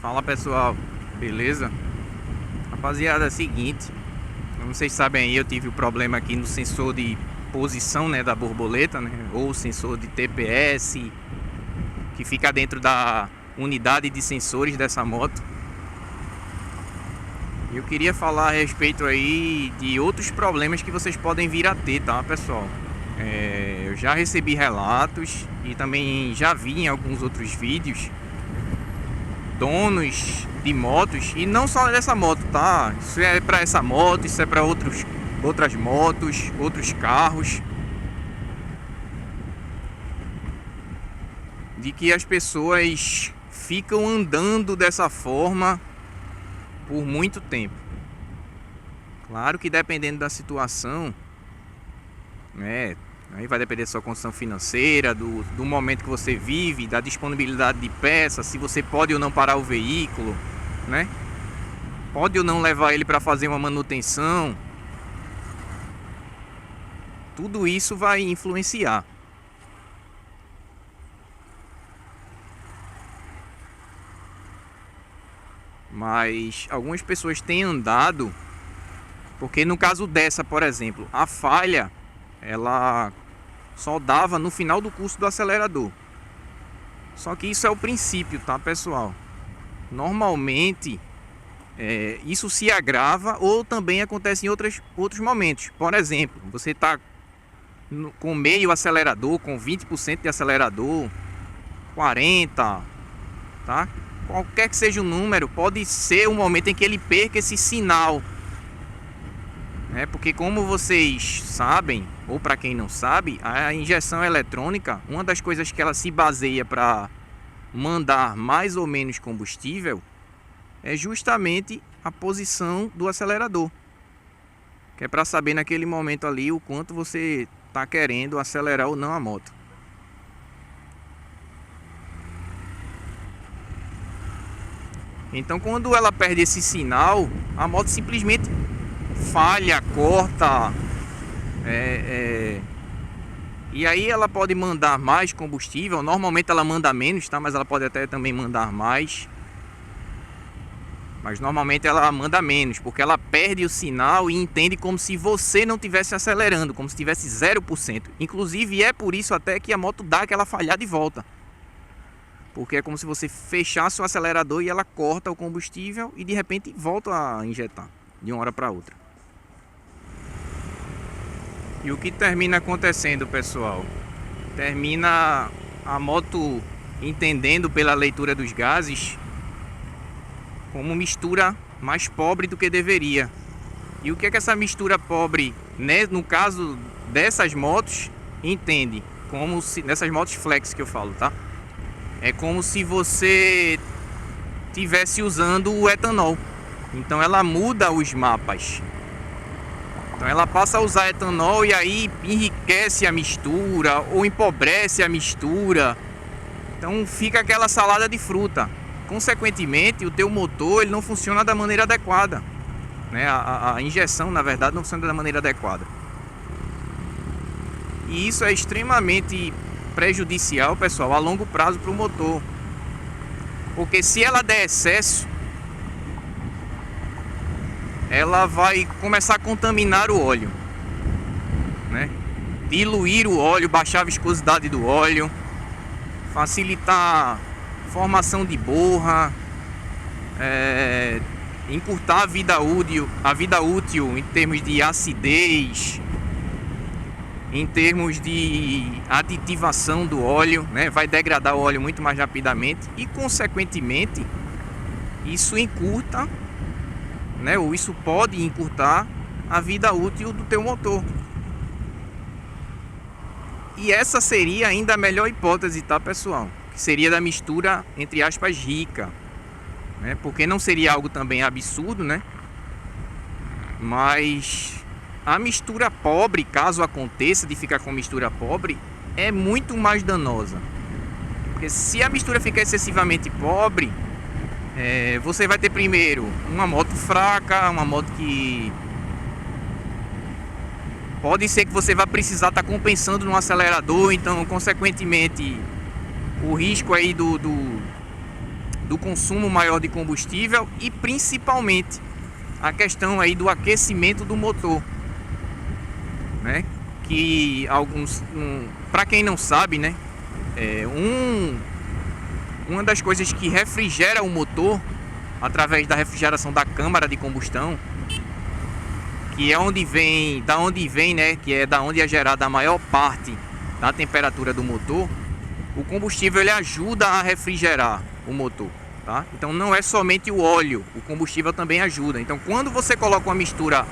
Fala pessoal, beleza? Rapaziada, é o seguinte, como vocês sabem aí, eu tive o problema aqui no sensor de posição, né, da borboleta, né, ou o sensor de TPS que fica dentro da unidade de sensores dessa moto. Eu queria falar a respeito aí de outros problemas que vocês podem vir a ter, tá, pessoal? Eu já recebi relatos e também já vi em alguns outros vídeos donos de motos, e não só dessa moto, tá? Isso é para essa moto, isso é para outras motos, outros carros, de que as pessoas ficam andando dessa forma por muito tempo. Claro que dependendo da situação, né, aí vai depender da sua condição financeira, do momento que você vive, da disponibilidade de peças, se você pode ou não parar o veículo, né? Pode ou não levar ele para fazer uma manutenção. Tudo isso vai influenciar. Mas algumas pessoas têm andado, porque no caso dessa, por exemplo, a falha, ela só dava no final do curso do acelerador. Só que isso é o princípio, tá, pessoal? Normalmente isso se agrava ou também acontece em outros momentos. Por exemplo, você está com meio acelerador, com 20% de acelerador, 40%, tá? Qualquer que seja o número, pode ser um momento em que ele perca esse sinal. Porque como vocês sabem, ou para quem não sabe, a injeção eletrônica, uma das coisas que ela se baseia para mandar mais ou menos combustível é justamente a posição do acelerador, que é para saber naquele momento ali o quanto você está querendo acelerar ou não a moto. Então quando ela perde esse sinal, a moto simplesmente falha, corta, e aí ela pode mandar mais combustível. Normalmente ela manda menos, tá? Mas ela pode até também mandar mais. Mas normalmente ela manda menos, porque ela perde o sinal e entende como se você não estivesse acelerando, como se tivesse 0%. Inclusive é por isso até que a moto dá aquela falhada de volta. Porque é como se você fechasse o acelerador e ela corta o combustível e de repente volta a injetar, de uma hora para outra. E o que termina acontecendo, pessoal? Termina a moto entendendo pela leitura dos gases como mistura mais pobre do que deveria. E o que é que essa mistura pobre, né, no caso dessas motos, entende? Como se, dessas motos flex que eu falo, tá? É como se você tivesse usando o etanol. Então ela muda os mapas. Então ela passa a usar etanol e aí enriquece a mistura ou empobrece a mistura. Então fica aquela salada de fruta. Consequentemente, o teu motor ele não funciona da maneira adequada, né? A injeção, na verdade, não funciona da maneira adequada. E isso é extremamente prejudicial, pessoal, a longo prazo para o motor. Porque se ela der excesso, ela vai começar a contaminar o óleo, né? Diluir o óleo, baixar a viscosidade do óleo, facilitar a formação de borra, encurtar a vida útil em termos de acidez, em termos de aditivação do óleo, né? Vai degradar o óleo muito mais rapidamente e, consequentemente, isso encurta, né? Ou isso pode encurtar a vida útil do teu motor. E essa seria ainda a melhor hipótese, tá, pessoal? Que seria da mistura, entre aspas, rica, né? Porque não seria algo também absurdo, né? Mas a mistura pobre, caso aconteça de ficar com mistura pobre, é muito mais danosa. Porque se a mistura ficar excessivamente pobre, você vai ter primeiro uma moto fraca, uma moto que pode ser que você vai precisar estar compensando no acelerador. Então, consequentemente, o risco aí do do consumo maior de combustível e principalmente a questão aí do aquecimento do motor, né? Que alguns, para quem não sabe, né, uma das coisas que refrigera o motor através da refrigeração da câmara de combustão, que é da onde vem, né, que é da onde é gerada a maior parte da temperatura do motor. O combustível ele ajuda a refrigerar o motor, tá? Então não é somente o óleo, o combustível também ajuda. Então quando você coloca uma mistura,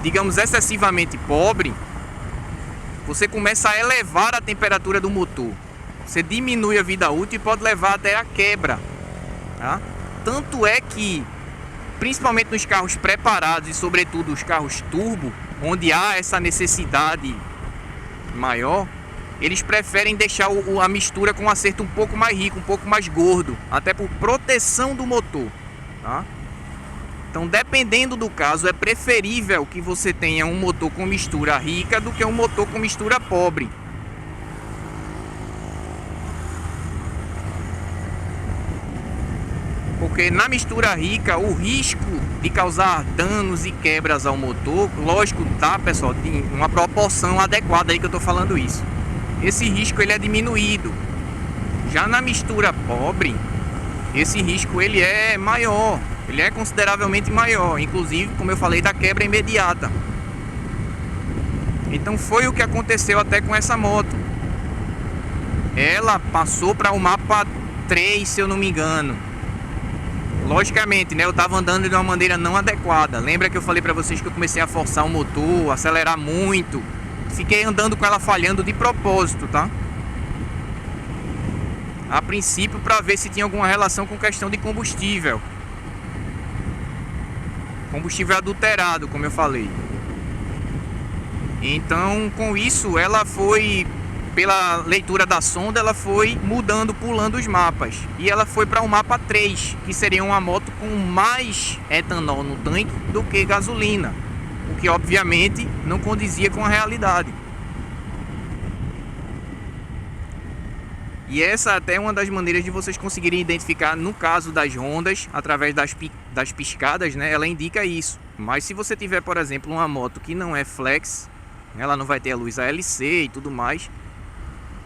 digamos, excessivamente pobre, você começa a elevar a temperatura do motor. Você diminui a vida útil e pode levar até a quebra, tá? Tanto é que, principalmente nos carros preparados e sobretudo os carros turbo, onde há essa necessidade maior, eles preferem deixar a mistura com um acerto um pouco mais rico, um pouco mais gordo, até por proteção do motor, tá? Então, dependendo do caso, é preferível que você tenha um motor com mistura rica do que um motor com mistura pobre. Porque na mistura rica, o risco de causar danos e quebras ao motor, lógico, tá, pessoal, tem uma proporção adequada aí que eu tô falando isso. Esse risco ele é diminuído. Já na mistura pobre, esse risco ele é maior, ele é consideravelmente maior, inclusive, como eu falei, da quebra imediata. Então foi o que aconteceu até com essa moto. Ela passou para o mapa 3, se eu não me engano. Logicamente, né, eu estava andando de uma maneira não adequada. Lembra que eu falei para vocês que eu comecei a forçar o motor, acelerar muito. Fiquei andando com ela falhando de propósito, tá? A princípio, para ver se tinha alguma relação com questão de combustível. Combustível adulterado, como eu falei. Então, com isso, ela foi, pela leitura da sonda, ela foi mudando, pulando os mapas. E ela foi para o mapa 3, que seria uma moto com mais etanol no tanque do que gasolina. O que, obviamente, não condizia com a realidade. E essa até é uma das maneiras de vocês conseguirem identificar, no caso das Hondas, através das piscadas, né? Ela indica isso. Mas se você tiver, por exemplo, uma moto que não é flex, ela não vai ter a luz ALC e tudo mais,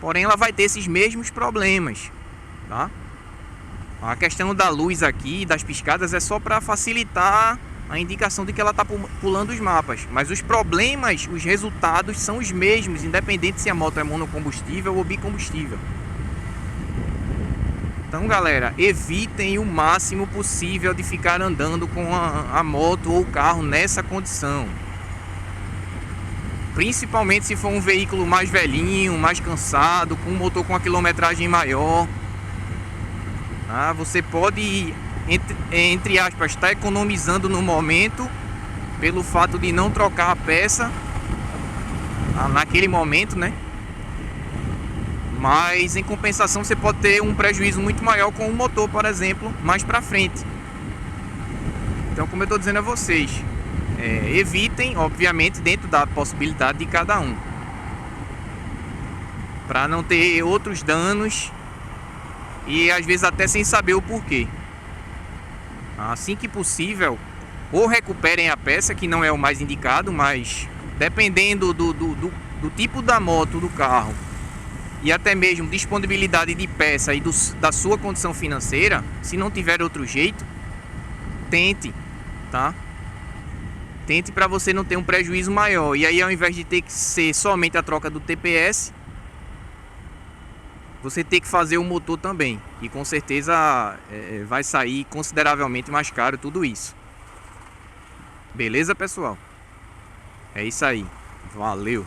porém ela vai ter esses mesmos problemas, tá? A questão da luz aqui, das piscadas, é só para facilitar a indicação de que ela está pulando os mapas. Mas os problemas, os resultados são os mesmos, independente se a moto é monocombustível ou bicombustível. Então, galera, evitem o máximo possível de ficar andando com a moto ou o carro nessa condição. Principalmente se for um veículo mais velhinho, mais cansado, com um motor com uma quilometragem maior. Ah, você pode, entre aspas, estar economizando no momento pelo fato de não trocar a peça naquele momento, né? Mas em compensação você pode ter um prejuízo muito maior com o motor, por exemplo, mais para frente. Então, como eu estou dizendo a vocês, evitem, obviamente, dentro da possibilidade de cada um, para não ter outros danos e às vezes até sem saber o porquê. Assim que possível, ou recuperem a peça, que não é o mais indicado, mas dependendo do tipo da moto, do carro, e até mesmo disponibilidade de peça e da sua condição financeira, se não tiver outro jeito, tente, tá? Tente para você não ter um prejuízo maior. E aí, ao invés de ter que ser somente a troca do TPS, você tem que fazer o motor também. E com certeza vai sair consideravelmente mais caro tudo isso. Beleza, pessoal? É isso aí. Valeu!